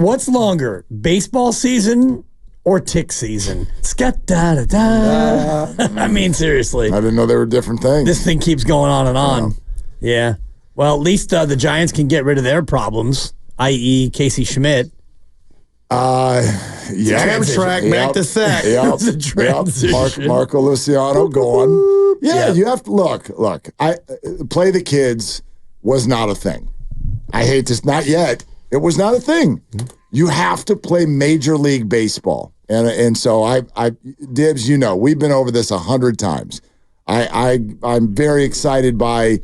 What's longer, baseball season or tick season? Scat-da-da-da. I mean, seriously. I didn't know they were different things. This thing keeps going on and on. Yeah. Well, at least the Giants can get rid of their problems, i.e. Casey Schmidt. Amtrak back to sack. Marco Luciano going. Yeah, you have to look. Play the kids was not a thing. I hate this. Not yet. It was not a thing. You have to play Major League Baseball, and so I Dibs. We've been over this 100 times. I'm very excited by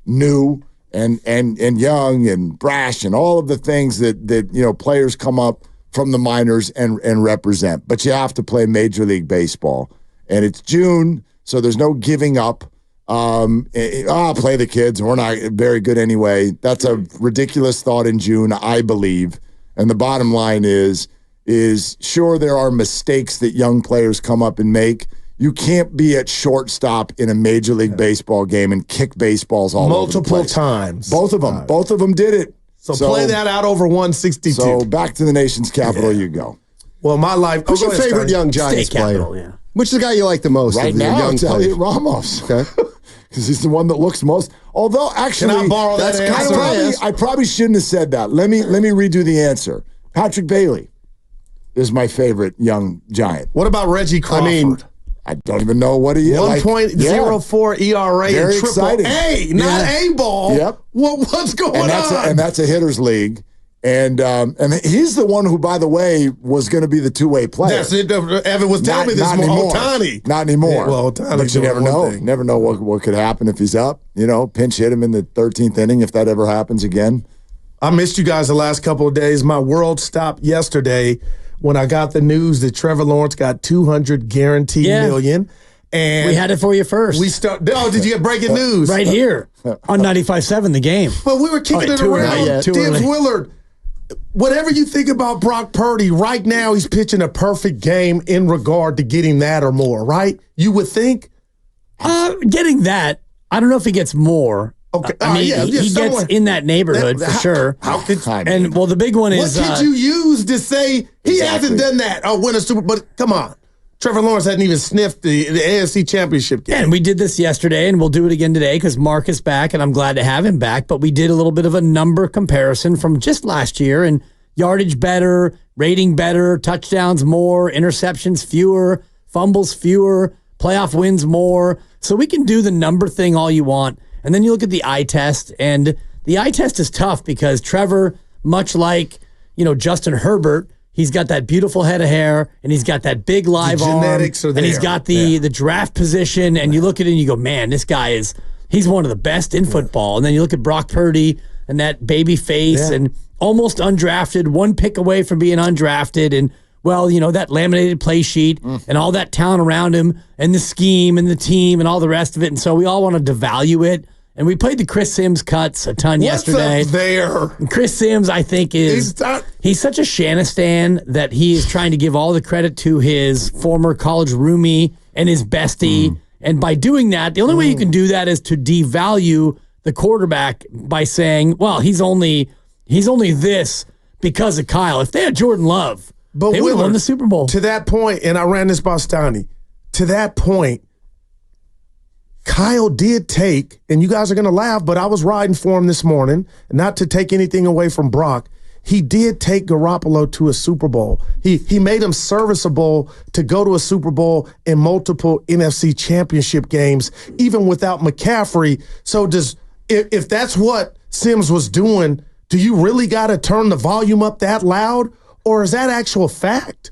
new and young and brash and all of the things that players come up from the minors and represent. But you have to play Major League Baseball, and it's June, so there's no giving up. Play the kids. We're not very good anyway. That's a ridiculous thought in June, I believe. And the bottom line is sure there are mistakes that young players come up and make. You can't be at shortstop in a Major League Baseball game and kick baseballs all over the place. Multiple times. Both of them. Both of them did it. So play that out over 162. So back to the nation's capital you go. Well, my life. Who's your favorite young Giants player? Yeah. Which is the guy you like the most? Right of the now, young I'll tell players? you Ramos. Okay. Because he's the one that looks most. Although, actually, Can I borrow that answer? I probably shouldn't have said that. Let me redo the answer. Patrick Bailey is my favorite young Giant. What about Reggie Crawford? I don't even know what he is. 1.04 ERA Very and triple exciting. A, not A-ball. Yep. What's going on? And that's a hitter's league. And he's the one who, by the way, was going to be the two-way player. That's it. Evan was telling me this morning. Ohtani. Not anymore. Yeah, well, Ohtani. But you never know. Never know what could happen if he's up. Pinch hit him in the 13th inning if that ever happens again. I missed you guys the last couple of days. My world stopped yesterday when I got the news that Trevor Lawrence got $200 guaranteed million. And we had it for you first. Did you get breaking news? Right here on 95.7 The Game. But we were kicking it around. Dibs Willard. Whatever you think about Brock Purdy, right now he's pitching a perfect game in regard to getting that or more, right? You would think? Getting that, I don't know if he gets more. Okay. He gets in that neighborhood for sure. How could the big one is what could you use to say he hasn't done that or win a Super Bowl? But come on. Trevor Lawrence hadn't even sniffed the AFC Championship game. Yeah, and we did this yesterday, and we'll do it again today because Mark is back, and I'm glad to have him back. But we did a little bit of a number comparison from just last year, and yardage better, rating better, touchdowns more, interceptions fewer, fumbles fewer, playoff wins more. So we can do the number thing all you want. And then you look at the eye test, and the eye test is tough because Trevor, much like Justin Herbert, he's got that beautiful head of hair, and he's got that big live arm, genetics are there. And he's got the draft position, and you look at it and you go, man, this guy he's one of the best in football. And then you look at Brock Purdy and that baby face and almost undrafted, one pick away from being undrafted, and that laminated play sheet and all that talent around him and the scheme and the team and all the rest of it. And so we all want to devalue it. And we played the Chris Sims cuts a ton yesterday. What's up there? And Chris Sims, I think, he's such a Shanistan that he is trying to give all the credit to his former college roomie and his bestie. And by doing that, the only way you can do that is to devalue the quarterback by saying, well, he's only this because of Kyle. If they had Jordan Love, they would have won the Super Bowl. To that point, and I ran this by Steiny, to that point, Kyle did take, and you guys are going to laugh, but I was riding for him this morning, not to take anything away from Brock. He did take Garoppolo to a Super Bowl. He made him serviceable to go to a Super Bowl in multiple NFC championship games, even without McCaffrey. So if that's what Sims was doing, do you really got to turn the volume up that loud, or is that actual fact?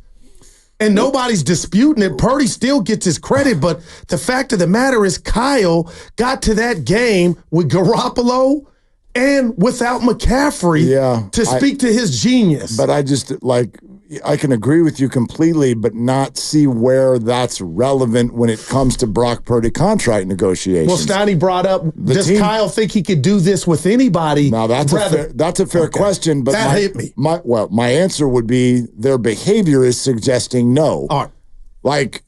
And nobody's disputing it. Purdy still gets his credit, but the fact of the matter is Kyle got to that game with Garoppolo and without McCaffrey to speak to his genius. But I can agree with you completely, but not see where that's relevant when it comes to Brock Purdy contract negotiations. Well, Steiny brought up, Kyle think he could do this with anybody? Now, that's a fair question. But that hit me. My answer would be their behavior is suggesting no. All right.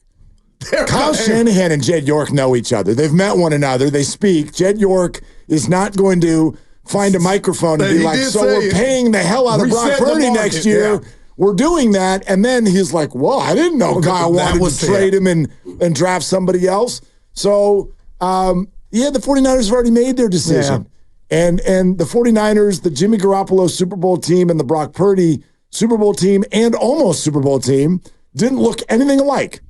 Kyle Shanahan and Jed York know each other. They've met one another. They speak. Jed York is not going to find a microphone and be like, so we're paying the hell out of Brock Purdy next year. Yeah. We're doing that. And then he's like, whoa, I didn't know Kyle wanted to trade him and draft somebody else. So, the 49ers have already made their decision. Yeah. And the 49ers, the Jimmy Garoppolo Super Bowl team and the Brock Purdy Super Bowl team and almost Super Bowl team didn't look anything alike.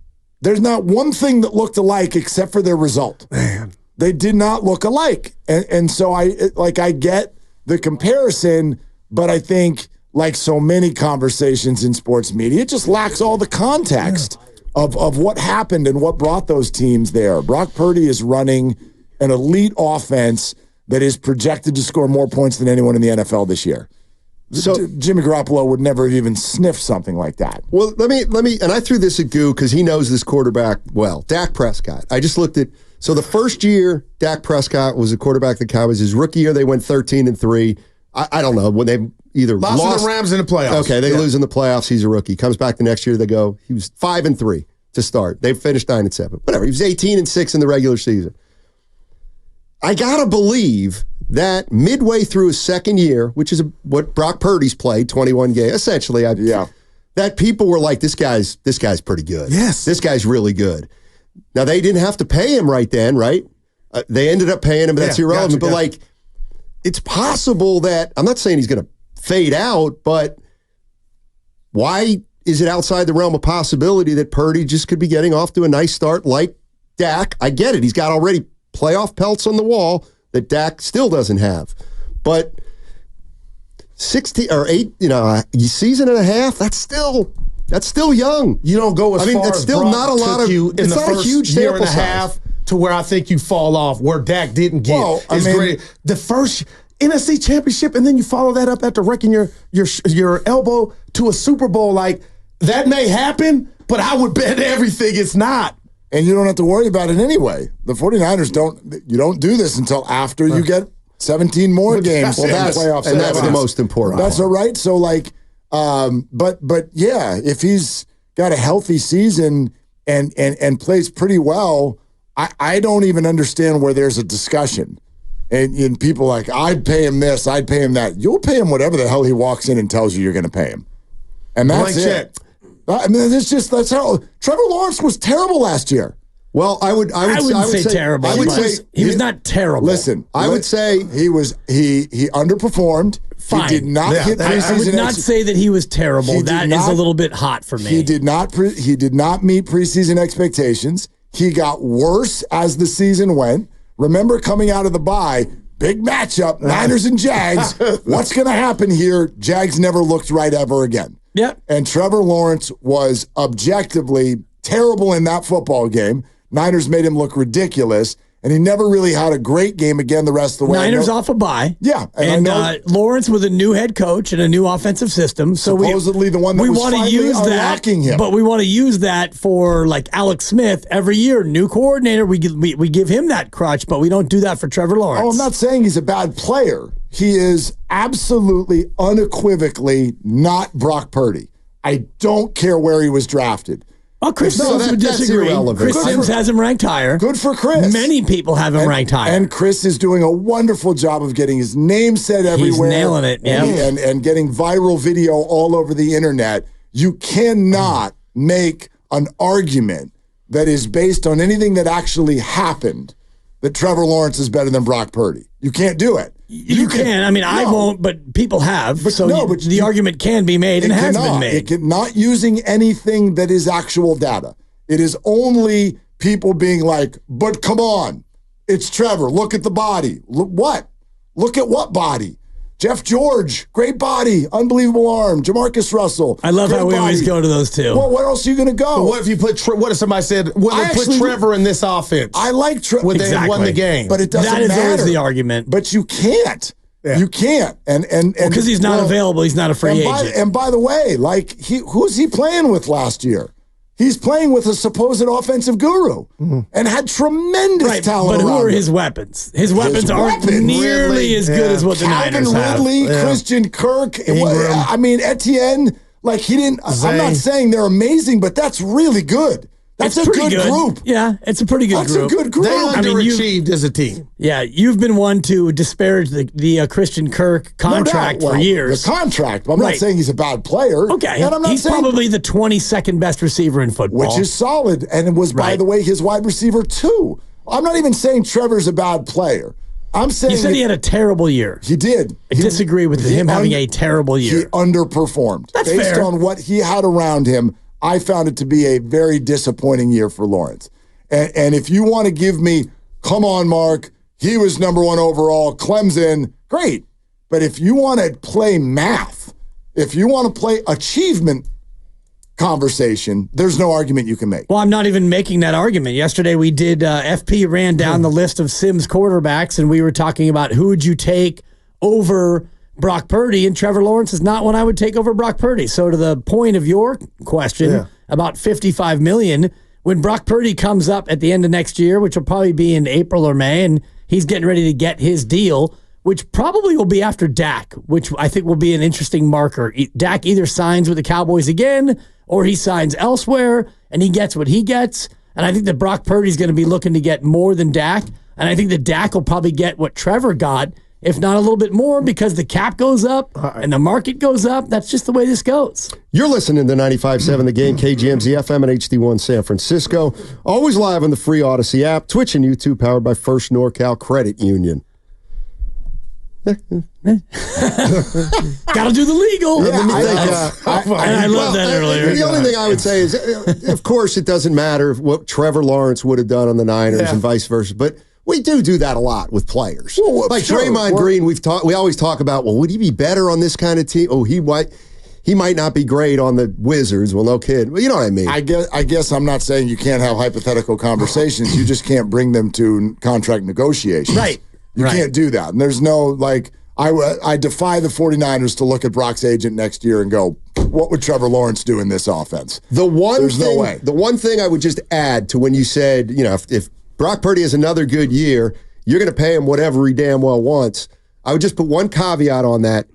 There's not one thing that looked alike except for their result. Man. They did not look alike. And so I get the comparison, but I think like so many conversations in sports media, it just lacks all the context of what happened and what brought those teams there. Brock Purdy is running an elite offense that is projected to score more points than anyone in the NFL this year. So Jimmy Garoppolo would never have even sniffed something like that. Well, let me, and I threw this at Goo because he knows this quarterback well. Dak Prescott. I just looked at, so the first year Dak Prescott was a quarterback of the Cowboys. His rookie year they went 13-3. I don't know when they either lost the Rams in the playoffs. Okay, they lose in the playoffs. He's a rookie. Comes back the next year. They go. He was 5-3 to start. They finished 9-7. Whatever. He was 18-6 in the regular season. I gotta believe that midway through his second year, which is what Brock Purdy's played, 21 games, essentially, that people were like, this guy's pretty good. Yes. This guy's really good. Now, they didn't have to pay him right then, right? They ended up paying him, but that's irrelevant. But, like, it's possible that, I'm not saying he's going to fade out, but why is it outside the realm of possibility that Purdy just could be getting off to a nice start like Dak? I get it. He's got already playoff pelts on the wall that Dak still doesn't have. But 16 or 8, a season and a half, that's still young. You don't go as far that's as still Brock not a lot of you in it's the not first a huge year and a sample half size. to where I think you fall off, where Dak didn't get great. The first NFC Championship, and then you follow that up after wrecking your elbow to a Super Bowl. Like, that may happen, but I would bet everything it's not. And you don't have to worry about it anyway. The 49ers don't do this until after you get 17 more games in the playoffs. And that's the most important. That's all right. So, like, but yeah, if he's got a healthy season and plays pretty well, I don't even understand where there's a discussion. And people like, I'd pay him this, I'd pay him that. You'll pay him whatever the hell he walks in and tells you you're going to pay him. And that's it. I mean, that's how Trevor Lawrence was terrible last year. Well, I wouldn't say terrible. I would say he was not terrible. Listen, I would say he underperformed. Fine. He did not hit preseason. I would not say that he was terrible. That is a little bit hot for me. He did not meet preseason expectations. He got worse as the season went. Remember, coming out of the bye, big matchup, Niners and Jags. What's going to happen here? Jags never looked right ever again. Yep. And Trevor Lawrence was objectively terrible in that football game. Niners made him look ridiculous, and he never really had a great game again the rest of the way. Niners off a bye. Yeah. And Lawrence with a new head coach and a new offensive system. So supposedly the one that was finally unlocking him. But we want to use that for, like, Alex Smith every year. New coordinator, we give him that crutch, but we don't do that for Trevor Lawrence. Oh, I'm not saying he's a bad player. He is absolutely, unequivocally not Brock Purdy. I don't care where he was drafted. Well, Chris Sims would disagree. Chris Sims has him ranked higher. Good for Chris. Many people have him ranked higher. And Chris is doing a wonderful job of getting his name said everywhere. He's nailing it, yeah. And getting viral video all over the internet. You cannot make an argument that is based on anything that actually happened that Trevor Lawrence is better than Brock Purdy. You can't do it. You can. I mean, I won't, but people have. But the argument can be made and has been made. Not using anything that is actual data. It is only people being like, but come on, it's Trevor. Look at the body. What? Look at what body? Jeff George, great body, unbelievable arm. Jamarcus Russell. I love how we always go to those two. Well, where else are you going to go? But what if you put? What if somebody said, "Well, put Trevor in this offense"? I like Trevor. Would they have won the game? But it doesn't matter. That is always the argument. But you can't. Yeah. You can't. And because he's not available, he's not a free agent. And by the way, like who's he playing with last year? He's playing with a supposed offensive guru and had tremendous talent. But who are his weapons? His weapons aren't nearly as good as what the Niners have. Calvin Ridley, Christian Kirk. I mean, Etienne, like he didn't. I'm not saying they're amazing, but that's really good. That's a good group. Yeah, it's a pretty good group. That's a good group. They underachieved as a team. Yeah, you've been one to disparage the Christian Kirk contract for years. The contract. I'm not saying he's a bad player. Okay, and I'm not he's probably the 22nd best receiver in football. Which is solid, and it was, by the way, his wide receiver too. I'm not even saying Trevor's a bad player. I'm saying you said he had a terrible year. He did. I disagree with him having a terrible year. He underperformed. That's Based fair. on what he had around him, I found it to be a very disappointing year for Lawrence. And if you want to give me, come on, Mark, he was number 1 overall, Clemson, great. But if you want to play math, if you want to play achievement conversation, there's no argument you can make. Well, I'm not even making that argument. Yesterday we did, FP ran down the list of Sims quarterbacks, and we were talking about who would you take over Brock Purdy, and Trevor Lawrence is not one I would take over Brock Purdy. So to the point of your question about $55 million, when Brock Purdy comes up at the end of next year, which will probably be in April or May, and he's getting ready to get his deal, which probably will be after Dak, which I think will be an interesting marker. Dak either signs with the Cowboys again, or he signs elsewhere, and he gets what he gets. And I think that Brock Purdy's going to be looking to get more than Dak, and I think that Dak will probably get what Trevor got, if not a little bit more, because the cap goes up and the market goes up. That's just the way this goes. You're listening to 95.7 The Game, KGMZ FM and HD1 San Francisco. Always live on the free Odyssey app, Twitch and YouTube, powered by First NorCal Credit Union. Got to do the legal. Yeah, I love that earlier. The only thing I would say is, of course, it doesn't matter what Trevor Lawrence would have done on the Niners and vice versa, but we do that a lot with players. Well, like Draymond Green, we always talk about, well, would he be better on this kind of team? Oh, he might not be great on the Wizards. Well, no kid. Well, you know what I mean. I guess I'm not saying you can't have hypothetical conversations. You just can't bring them to contract negotiations. Right. You can't do that. And there's no, I defy the 49ers to look at Brock's agent next year and go, what would Trevor Lawrence do in this offense? No way. The one thing I would just add to when you said, if Brock Purdy has another good year, you're going to pay him whatever he damn well wants. I would just put one caveat on that.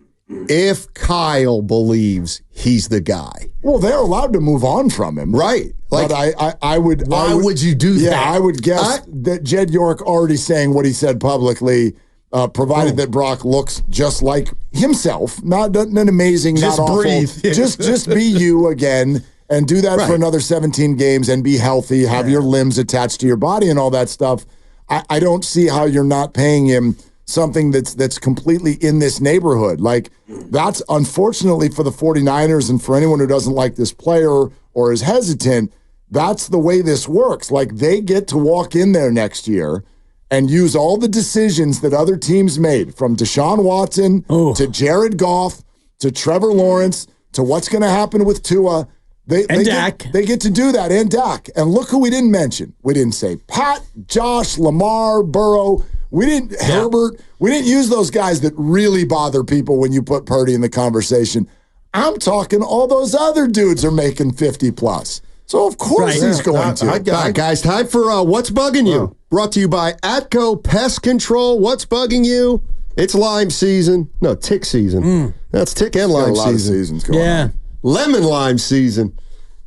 If Kyle believes he's the guy. Well, they're allowed to move on from him. Right. But I would... Why would you do that? Yeah, I would guess that Jed York already saying what he said publicly, provided that Brock looks just like himself. Not an amazing, just not breathe. awful. Just be you again. And do that for another 17 games and be healthy, have your limbs attached to your body and all that stuff. I don't see how you're not paying him something that's completely in this neighborhood. Like, that's unfortunately for the 49ers and for anyone who doesn't like this player or is hesitant, that's the way this works. Like, they get to walk in there next year and use all the decisions that other teams made, from Deshaun Watson to Jared Goff to Trevor Lawrence to what's going to happen with Tua. They get to do that, and Dak. And look who we didn't mention. We didn't say Pat, Josh, Lamar, Burrow. We didn't Herbert. We didn't use those guys that really bother people when you put Purdy in the conversation. I'm talking all those other dudes are making 50 plus. So of course he's going to. All right, guys, time for What's Bugging You? Brought to you by Atco Pest Control. What's bugging you? It's lime season. No, tick season. That's tick and lime a lot season. of seasons going on. Lemon lime season.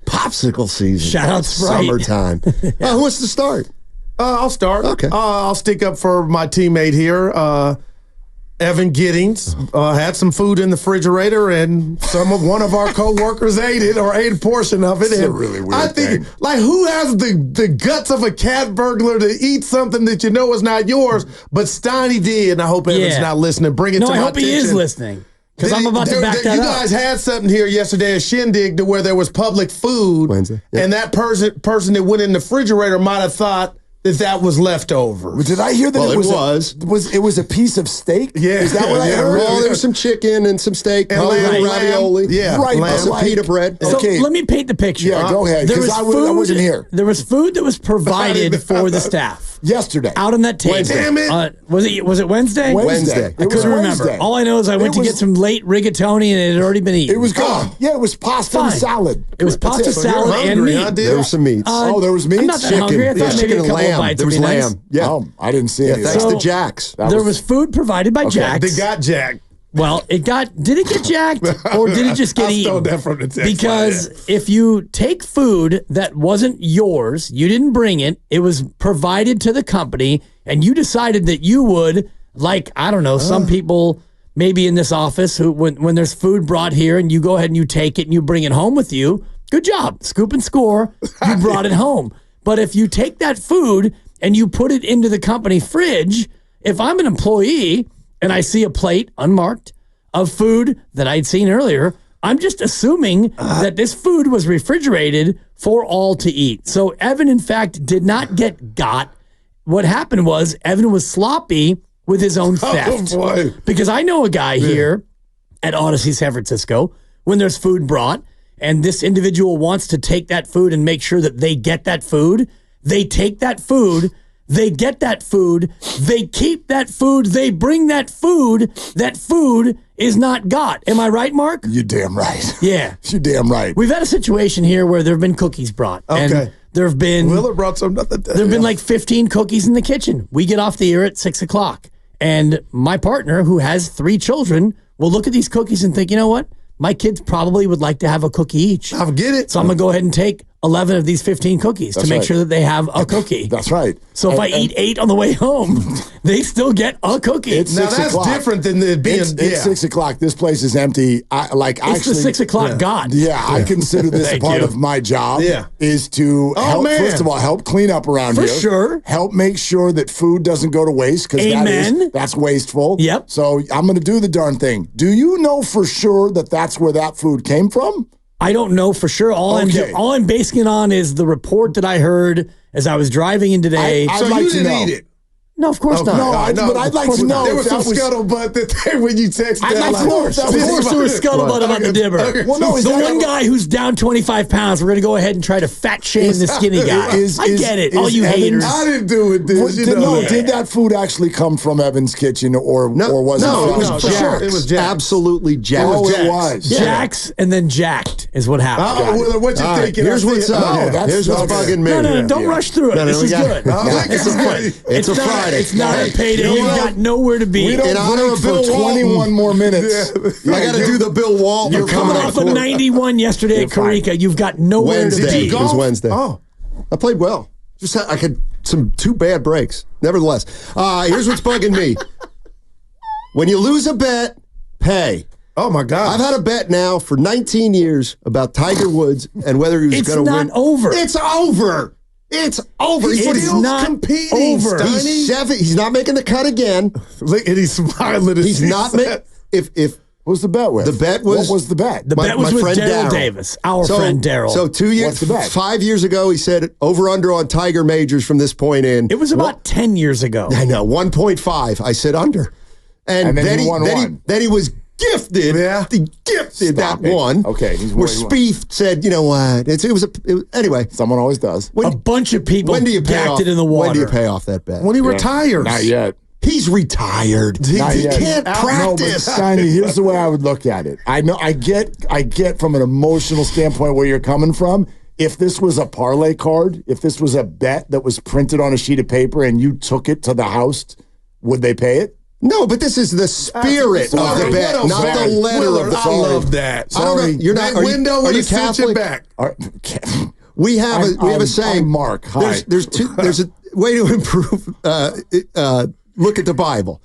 Popsicle season. Shout out Sprite. Summertime. Who wants to start? I'll start. Okay. I'll stick up for my teammate here, Evan Giddings. Had some food in the refrigerator, and one of our coworkers ate a portion of it. It's a really weird thing. Who has the guts of a cat burglar to eat something that you know is not yours? But Steiny did, and I hope Evan's not listening. Bring it to my attention. I hope he is listening. Because I'm about to back that up. You guys had something here yesterday at Shindig to where there was public food. Wednesday. And that person that went in the refrigerator might have thought that was leftover. Did I hear that it was a piece of steak? Yeah. Is that what I heard? Well, there was some chicken and some steak, and ravioli. Yeah. Right. Some pita bread. So Okay. let me paint the picture. Yeah, go ahead, because I wasn't here. There was food that was provided for the staff. Yesterday. Out on that table. Wednesday. Damn it. Was it Wednesday? Wednesday. I couldn't remember. All I know is I went to get some late rigatoni and it had already been eaten. It was gone. Yeah, it was pasta and salad. It was pasta, salad, and meat. There was some meats. There was meat? I'm not that hungry. I thought maybe chicken a and couple lamb. bites There would was be lamb. nice. Yeah. Oh, I didn't see any of Thanks that. to Jack's. There was food provided by Jack's. They got Jack. Well, did it get jacked or did it just get eaten? That from the text Because if you take food that wasn't yours, you didn't bring it, it was provided to the company, and you decided that you would, like, I don't know, some people maybe in this office who when there's food brought here and you go ahead and you take it and you bring it home with you, good job. Scoop and score. You brought it home. But if you take that food and you put it into the company fridge, if I'm an employee and I see a plate unmarked of food that I'd seen earlier, I'm just assuming that this food was refrigerated for all to eat. So Evan, in fact, did not get got. What happened was Evan was sloppy with his own theft. Oh, boy. Because I know a guy here at Odyssey San Francisco, when there's food brought, and this individual wants to take that food and make sure that they get that food, they take that food, they get that food, they keep that food, they bring that food is not got. Am I right, Mark? You're damn right. Yeah. You're damn right. We've had a situation here where there have been cookies brought. Okay. And there have been... Willard brought some the other day. There have been like 15 cookies in the kitchen. We get off the air at 6 o'clock. And my partner, who has 3 children, will look at these cookies and think, you know what? My kids probably would like to have a cookie each. I'll get it. So I'm going to go ahead and take 11 of these 15 cookies to make sure that they have a cookie. That's right. So if I eat 8 on the way home, they still get a cookie. It's Now 6 that's o'clock. different than it being. It's 6 o'clock. This place is empty. It's the 6 o'clock God. Yeah, I consider this Thank part you. of my job. Yeah. Is to help. man. First of all, help clean up around For here. sure. Help make sure that food doesn't go to waste because Amen. that's wasteful. Yep. So I'm going to do the darn thing. Do you know for sure that that's where that food came from? I don't know for sure. All I'm basing it on is the report that I heard as I was driving in today. I'd So like you to didn't know. eat it. No, of course not. No, but I'd like to know There if was some that was. scuttlebutt that when you texted I'd that. like to know if that Of was. course there was scuttlebutt about the dibber. Well, no, is the that- one guy who's down 25 pounds, we're going to go ahead and try to fat shame the skinny guy. I get it. All you haters. I didn't do it. Did that food actually come from Evan's kitchen or was No, it? it was no, Jack's. sure. It was Jack's. Absolutely Jack's. Oh, Jack's. it was. Jack's and then jacked is what happened. Willard, what you All right, thinking? here's what's that's bugging me. No, don't rush through it. No, this we is got- good. This is good. It's a not, Friday. It's not Hey, a payday. you You've know got nowhere to be. We don't In honor break of for Bill 21 Walton. more minutes. I got to do the Bill Walton. You're coming off a 91 yesterday at fine. Karika. You've got nowhere Wednesday. to be. It was Wednesday. Oh. I played well. Just I had two bad breaks. Nevertheless, here's what's bugging me. When you lose a bet, pay. Oh, my God. I've had a bet now for 19 years about Tiger Woods and whether he was It's going to win. not over. It's over. It's over. It's still not competing, over. Steiny. He's 7. He's not making the cut again. Look, and he's smiling. as He's he not said- making. If What was the bet with? The bet was- What was the bet? The bet was my with friend Daryl Darryl. Davis, our friend Daryl. So 2 years, What's the bet? 5 years ago, he said over under on Tiger majors from this point in. It was about 10 years ago. I know 1.5. I said under, and then he won one. Then he was gifted. Yeah. He gifted Stop that it. one. Okay, he's where won. Spieth said, you know what? Anyway. Someone always does. A bunch of people When do you pay gacked off? it in the water. When do you pay off that bet? When he retires. Not yet. He's retired. Not He yet. can't No, but practice. Steiny, here's the way I would look at it. I know I get from an emotional standpoint where you're coming from. If this was a parlay card, if this was a bet that was printed on a sheet of paper and you took it to the house, would they pay it? No, but this is the spirit of Sorry. the bet, What a not the very- letter of Willard, the I card. love that. I don't know. You're not. That window are with you a cinch Catholic? it back. We have a saying. I'm Mark. Hi. There's a way to improve. Look at the Bible.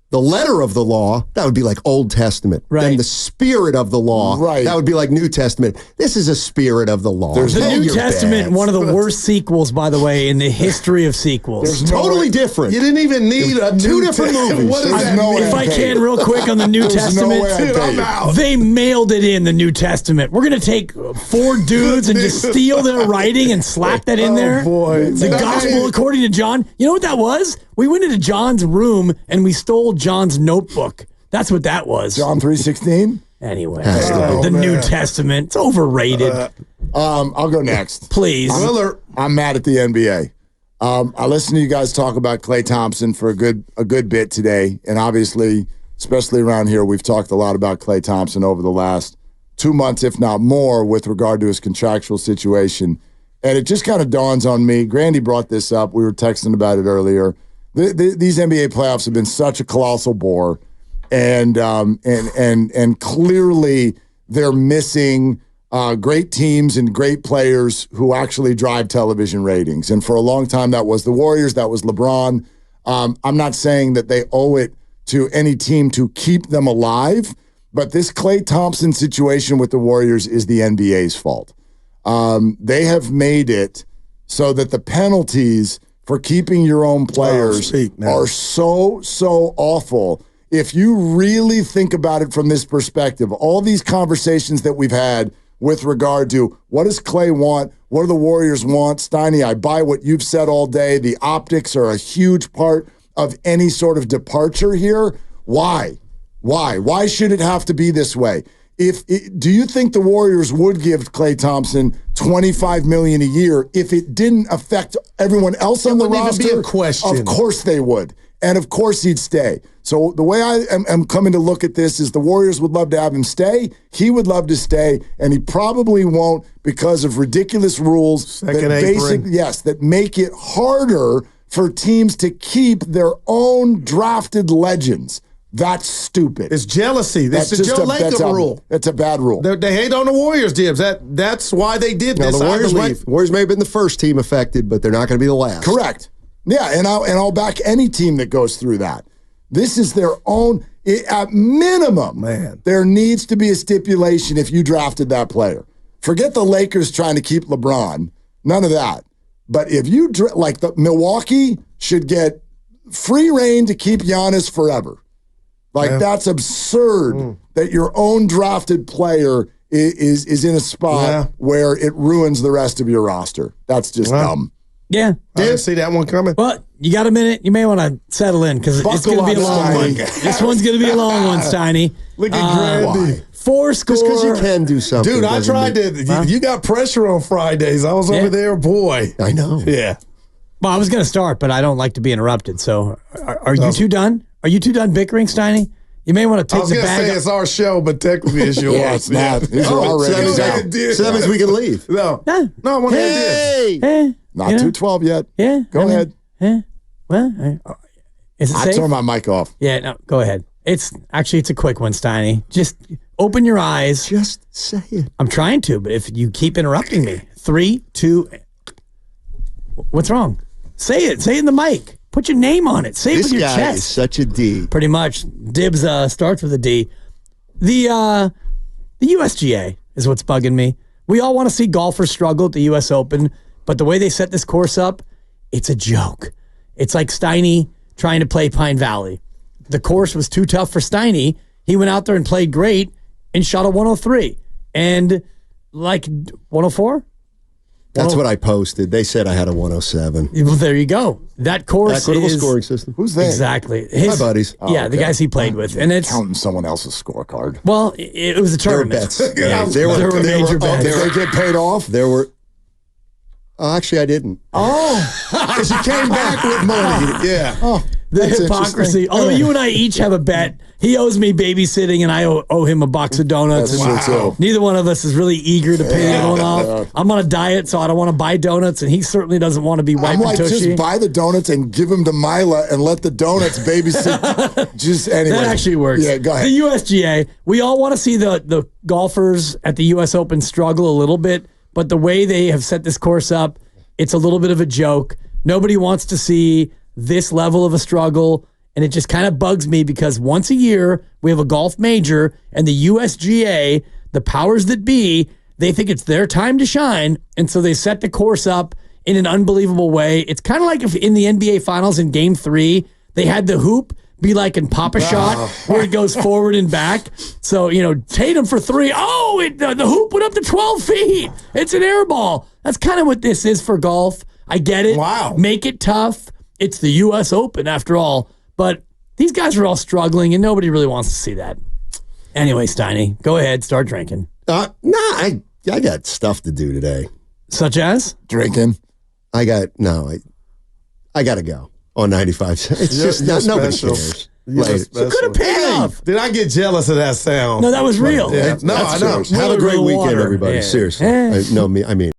The letter of the law, that would be like Old Testament. Right. Then the spirit of the law, Right. that would be like New Testament. This is a spirit of the law. There's The no- New Your Testament, bets. one of the worst sequels, by the way, in the history of sequels. There's no Totally way- different. You didn't even need a Two new different Testament. movies. What does There's that no mean? way If I I'd pay can, you. real quick on the New There's no Testament, way I'd Dude, pay I'm you. out. they mailed it in the New Testament. We're going to take 4 dudes and just steal their writing and slap that in there. boy. The gospel according to John. You know what that was? We went into John's room and we stole John's notebook. That's what that was. John 3:16. Anyway, Oh, the man. New Testament. It's overrated. I'll go next. Please. Willard. I'm mad at the NBA. I listened to you guys talk about Klay Thompson for a good bit today, and obviously, especially around here, we've talked a lot about Klay Thompson over the last 2 months, if not more, with regard to his contractual situation. And it just kind of dawns on me. Grandy brought this up. We were texting about it earlier. These NBA playoffs have been such a colossal bore. and clearly they're missing great teams and great players who actually drive television ratings. And for a long time, that was the Warriors. That was LeBron. I'm not saying that they owe it to any team to keep them alive, but this Klay Thompson situation with the Warriors is the NBA's fault. They have made it so that the penalties for keeping your own players are so awful. If you really think about it from this perspective, all these conversations that we've had with regard to what does Klay want, what do the Warriors want, Steiny, I buy what you've said all day. The optics are a huge part of any sort of departure here. Why? Why should it have to be this way? Do you think the Warriors would give Klay Thompson $25 million a year if it didn't affect everyone else on the roster? Even be a question. Of course they would. And of course he'd stay. So the way I am coming to look at this is the Warriors would love to have him stay. He would love to stay, and he probably won't because of ridiculous rules that make it harder for teams to keep their own drafted legends. That's stupid. It's jealousy. That's the Joe Lacob rule. It's a bad rule. They hate on the Warriors, Dibs. That's why they did this, I believe. Warriors may have been the first team affected, but they're not going to be the last. Correct. Yeah, and I'll back any team that goes through that. This is their own, at minimum, there needs to be a stipulation if you drafted that player. Forget the Lakers trying to keep LeBron. None of that. But if you, the Milwaukee should get free reign to keep Giannis forever. That's absurd that your own drafted player is in a spot where it ruins the rest of your roster. That's just dumb. Yeah. I didn't see that one coming. Well, you got a minute. You may want to settle in because it's going to be a long one. This one's going to be a long one, Steiny. Look at Grandy. 4 score. Just because you can do something. Dude, I tried to. You got pressure on Fridays. I was over there, boy. I know. Yeah. Well, I was going to start, but I don't like to be interrupted. So are you two done? Are you two done bickering, Steiny? You may want to take the bag. I was going to say it's our show, but technically it's yours. Yeah, it's not. These are already so that means we can leave. No, I want to hear this. Not 212 yet. Yeah. Go ahead. Yeah. Well, is it safe? I turn my mic off. Yeah, no, go ahead. It's a quick one, Steiny. Just open your eyes. Just say it. I'm trying to, but if you keep interrupting me. 3, 2. What's wrong? Say it. Say it in the mic. Put your name on it. Say it with your chest. This guy is such a D. Pretty much. Dibs starts with a D. The USGA is what's bugging me. We all want to see golfers struggle at the U.S. Open, but the way they set this course up, it's a joke. It's like Steiny trying to play Pine Valley. The course was too tough for Steiny. He went out there and played great and shot a 103. And 104? That's what I posted. They said I had a 107. Well, there you go. That course Equitable is scoring system. Who's they? Exactly. My buddies. The guys he played with. And it's counting someone else's scorecard. Well, it was a tournament. There were bets. There were major bets. Did they get paid off? There were. Actually, I didn't. Because you came back with money. Yeah. The hypocrisy. Although you and I each have a bet. He owes me babysitting, and I owe him a box of donuts. That's true, too. Neither one of us is really eager to pay the other one off. I'm on a diet, so I don't want to buy donuts, and he certainly doesn't want to be wiping tushy. Just buy the donuts and give them to Mila and let the donuts babysit. Just anyway. That actually works. Yeah, go ahead. The USGA, we all want to see the golfers at the U.S. Open struggle a little bit, but the way they have set this course up, it's a little bit of a joke. Nobody wants to see this level of a struggle, and it just kind of bugs me because once a year we have a golf major, and the USGA, the powers that be, they think it's their time to shine, and so they set the course up in an unbelievable way. It's kind of like if in the NBA Finals in Game 3, they had the hoop be like in Pop-A-Shot where it goes forward and back. So, Tatum for 3. Oh, the hoop went up to 12 feet. It's an air ball. That's kind of what this is for golf. I get it. Wow. Make it tough. It's the U.S. Open after all. But these guys are all struggling, and nobody really wants to see that. Anyway, Steiny, go ahead. Start drinking. I got stuff to do today. Such as? Drinking. I got to go on 95. It's just nobody cares. So could have paid off. Did I get jealous of that sound? No, that was real. Yeah. No, I know. Have a great weekend, everybody. Yeah. Seriously. Yeah. I mean.